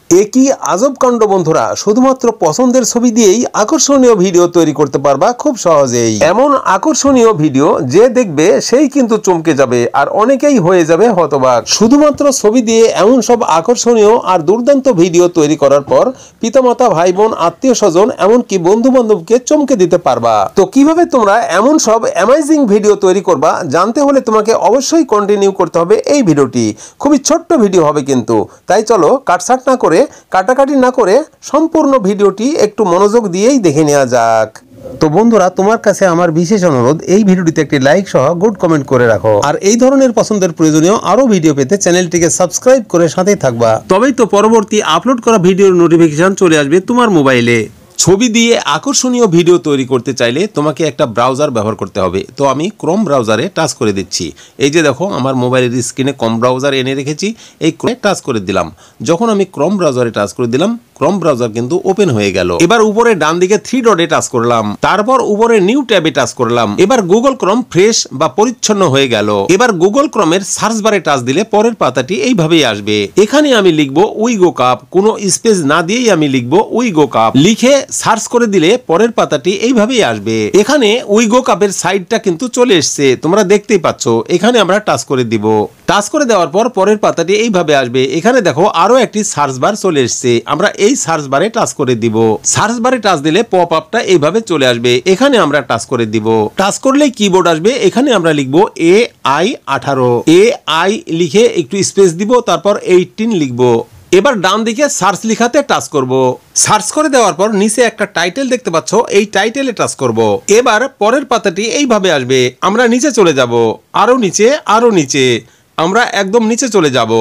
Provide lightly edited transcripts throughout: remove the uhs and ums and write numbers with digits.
একই আজব কাণ্ড বন্ধুরা, শুধুমাত্র পছন্দের ছবি দিয়েই আকর্ষণীয় ভিডিও তৈরি করতে পারবা খুব সহজেই। এমন আকর্ষণীয় ভিডিও যে দেখবে সেই কিন্তু চমকে যাবে আর অনেকেই হয়ে যাবে হতবাক। শুধুমাত্র ছবি দিয়ে এমন সব আকর্ষণীয় আর দুর্দান্ত ভিডিও তৈরি করার পর পিতামাতা, ভাই বোন, আত্মীয় স্বজন, এমনকি বন্ধু বান্ধবকে চমকে দিতে পারবা। তো কিভাবে তোমরা এমন সব অ্যামেজিং ভিডিও তৈরি করবা জানতে হলে তোমাকে অবশ্যই কন্টিনিউ করতে হবে এই ভিডিওটি। খুবই ছোট্ট ভিডিও হবে কিন্তু, তাই চলো কাটছাট না করে, কাটাকাটি না করে সম্পূর্ণ ভিডিওটি একটু মনোযোগ দিয়েই দেখে নেওয়া যাক। তো বন্ধুরা, তোমার কাছে আমার বিশেষ অনুরোধ, এই ভিডিওটিতে একটি লাইক সহ গুড কমেন্ট করে রাখো। আর এই ধরনের পছন্দের প্রয়োজনীয় আরো ভিডিও পেতে চ্যানেলটিকে সাবস্ক্রাইব করে সাথেই থাকবা। তবেই তো পরবর্তী আপলোড করা ভিডিওর নোটিফিকেশন চলে আসবে তোমার মোবাইলে। ছবি দিয়ে আকর্ষণীয় ভিডিও তৈরি করতে চাইলে তোমাকে একটা ব্রাউজার ব্যবহার করতে হবে। তো আমি ক্রোম ব্রাউজারে টাচ করে দিচ্ছি। এই যে দেখো, আমার মোবাইলের স্ক্রিনে ক্রোম ব্রাউজার এনে রেখেছি, এই ক্রোমে টাচ করে দিলাম। যখন আমি ক্রোম ব্রাউজারে টাচ করে দিলাম, ক্রোম ব্রাউজার কিন্তু ওপেন হয়ে গেল। এবার উপরে ডান দিকে 3 ডটে টাচ করলাম, তারপর উপরে নিউ ট্যাবে টাচ করলাম। এবার গুগল ক্রোম ফ্রেশ বা পরিচ্ছন্ন হয়ে গেল। এবার গুগল ক্রোমের সার্চ বারে টাচ দিলে পরের পাতাটি এইভাবেই আসবে। এখানে আমি লিখবো উইগো কাপ, কোনো স্পেস না দিয়েই আমি লিখবো উইগো কাপ। লিখে সার্চ করে দিলে পরের পাতাটি এইভাবেই আসবে। এখানে উইগো কাপের সাইডটা কিন্তু চলে এসছে, তোমরা দেখতেই পাচ্ছ। এখানে আমরা টাচ করে দিব। টাচ করে দেওয়ার পর পরের পাতাটি এইভাবে আসবে। এখানে দেখো আরো একটি সার্চ বার চলে এসছে, আমরা এই সার্চ বারে টাচ করে দিব। সার্চ বারে টাচ দিলে পপ আপটা এইভাবে চলে আসবে। এখানে আমরা টাচ করে দিব। টাচ করলে কিবোর্ড আসবে। এখানে আমরা লিখবো AI18। AI লিখে একটু স্পেস দিব, তারপর 18 লিখবো। এবার ডান দিকে সার্চ লিখাতে টাচ করব। সার্চ করে দেওয়ার পর নিচে একটা টাইটেল দেখতে পাচ্ছ, এই টাইটেলে টাচ করব। এবার পরের পাতাটি এইভাবে আসবে। আমরা নিচে চলে যাব, আরো নিচে, আরো নিচে, আমরা একদম নিচে চলে যাব।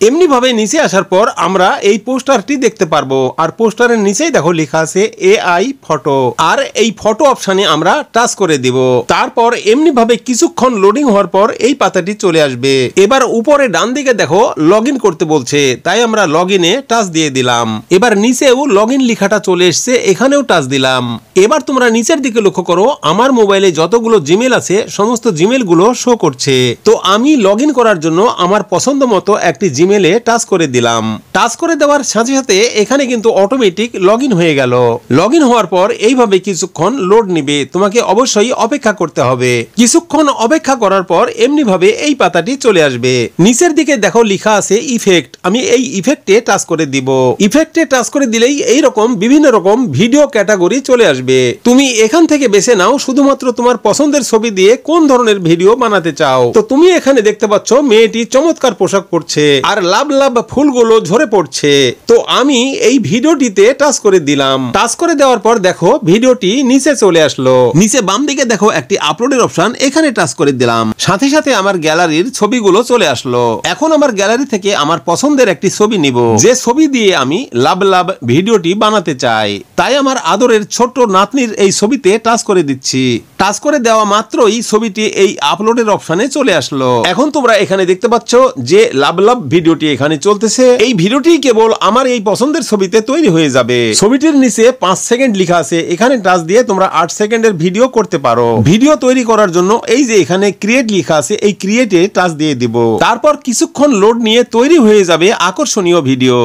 এমনি ভাবে নিচে আসার পর আমরা এই পোস্টারটি দেখতে পারবো। আর পোস্টারের নিচেই দেখো লেখা আছে AI ফটো। আর এই ফটো অপশনে আমরা টাচ করে দিব। তারপর এমনি ভাবে কিছুক্ষণ লোডিং হওয়ার পর এই পাতাটি চলে আসবে। এবার উপরে ডান দিকে দেখো লগইন করতে বলছে, তাই আমরা লগইনে টাচ দিয়ে দিলাম। এবার নিচেও লগইন লেখাটা চলে এসছে, এখানেও টাচ দিলাম। এবার তোমরা নিচের দিকে লক্ষ্য করো, আমার মোবাইলে যতগুলো জিমেল আছে সমস্ত জিমেল গুলো শো করছে। তো আমি লগইন করার জন্য আমার পছন্দ মতো একটি জিমেলে টাচ করে দিলাম। টাচ করে দেওয়ার সাথে সাথে এখানে কিন্তু অটোমেটিক লগইন হয়ে গেল। লগইন হওয়ার পর এইভাবে কিছুক্ষণ লোড নিবে, তোমাকে অবশ্যই অপেক্ষা করতে হবে। কিছুক্ষণ অপেক্ষা করার পর এমনি ভাবে এই পাতাটি চলে আসবে। নিচের দিকে দেখো লেখা আছে ইফেক্ট, আমি এই ইফেক্টে টাচ করে দিব। ইফেক্টে টাচ করে দিলেই এই রকম বিভিন্ন রকম ভিডিও ক্যাটাগরি চলে আসবে। তুমি এখান থেকে বেছে নাও শুধুমাত্র তোমার পছন্দের ছবি দিয়ে কোন ধরনের ভিডিও বানাতে চাও। তো তুমি এখানে দেখতে পাচ্ছ মেয়েটি চমৎকার পোশাক পরছে আর লাভ লাভ ফুলগুলো ঝরে পড়ছে। তো আমি এই ভিডিওটিতে টাচ করে দিলাম। টাচ করে দেওয়ার পর দেখো ভিডিওটি নিচে চলে আসলো। নিচে বাম দিকে দেখো একটি আপলোডের অপশন, এখানে টাচ করে দিলাম। সাথে সাথে আমার গ্যালারির ছবিগুলো চলে আসলো। এখন আমার গ্যালারি থেকে আমার পছন্দের একটি ছবি নিব, যে ছবি দিয়ে আমি লাভ লাভ ভিডিওটি বানাতে চাই। তাই আমার আদরের ছোট্ট নাতনির এই ছবিতে টাচ করে দিচ্ছি। টাচ করে দেওয়া মাত্রই ছবিটি এই আপলোডের অপশনে চলে আসলো। এখন তোমরা এখানে দেখতে পাচ্ছ যে লাভ লাভ ভিডিওটি এখানে চলতেছে। এই ভিডিওটি কেবল আমার এই পছন্দের ছবিতে তৈরি হয়ে যাবে। ছবিটির নিচে 5 সেকেন্ড লেখা আছে, এখানে টাচ দিয়ে তোমরা 8 সেকেন্ডের ভিডিও করতে পারো। ভিডিও তৈরি করার জন্য এই যে এখানে ক্রিয়েট লেখা আছে, এই ক্রিয়েটে টাচ দিয়ে দিব। তারপর কিছুক্ষণ লোড নিয়ে তৈরি হয়ে যাবে আকর্ষণীয় ভিডিও।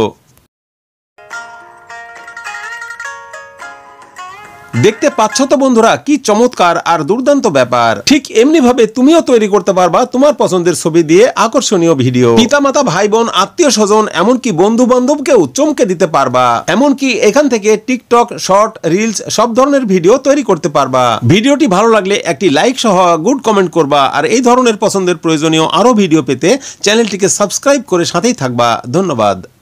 দেখতে পাচ্ছ তো বন্ধুরা, কি চমৎকার আর দুর্দান্ত ব্যাপার। ঠিক এমনি ভাবে তুমিও তৈরি করতে পারবা তোমার পছন্দের ছবি দিয়ে আকর্ষণীয় ভিডিও। পিতামাতা, ভাই বোন, আত্মীয় স্বজন, এমনকি বন্ধু বান্ধবকেও চমকে দিতে পারবা। এমনকি এখান থেকে টিকটক, শর্ট, রিলস সব ধরনের ভিডিও তৈরি করতে পারবা। ভিডিওটি ভালো লাগলে একটি লাইক সহ গুড কমেন্ট করবা। আর এই ধরনের পছন্দের প্রয়োজনীয় আরো ভিডিও পেতে চ্যানেলটিকে সাবস্ক্রাইব করে সাথেই থাকবা। ধন্যবাদ।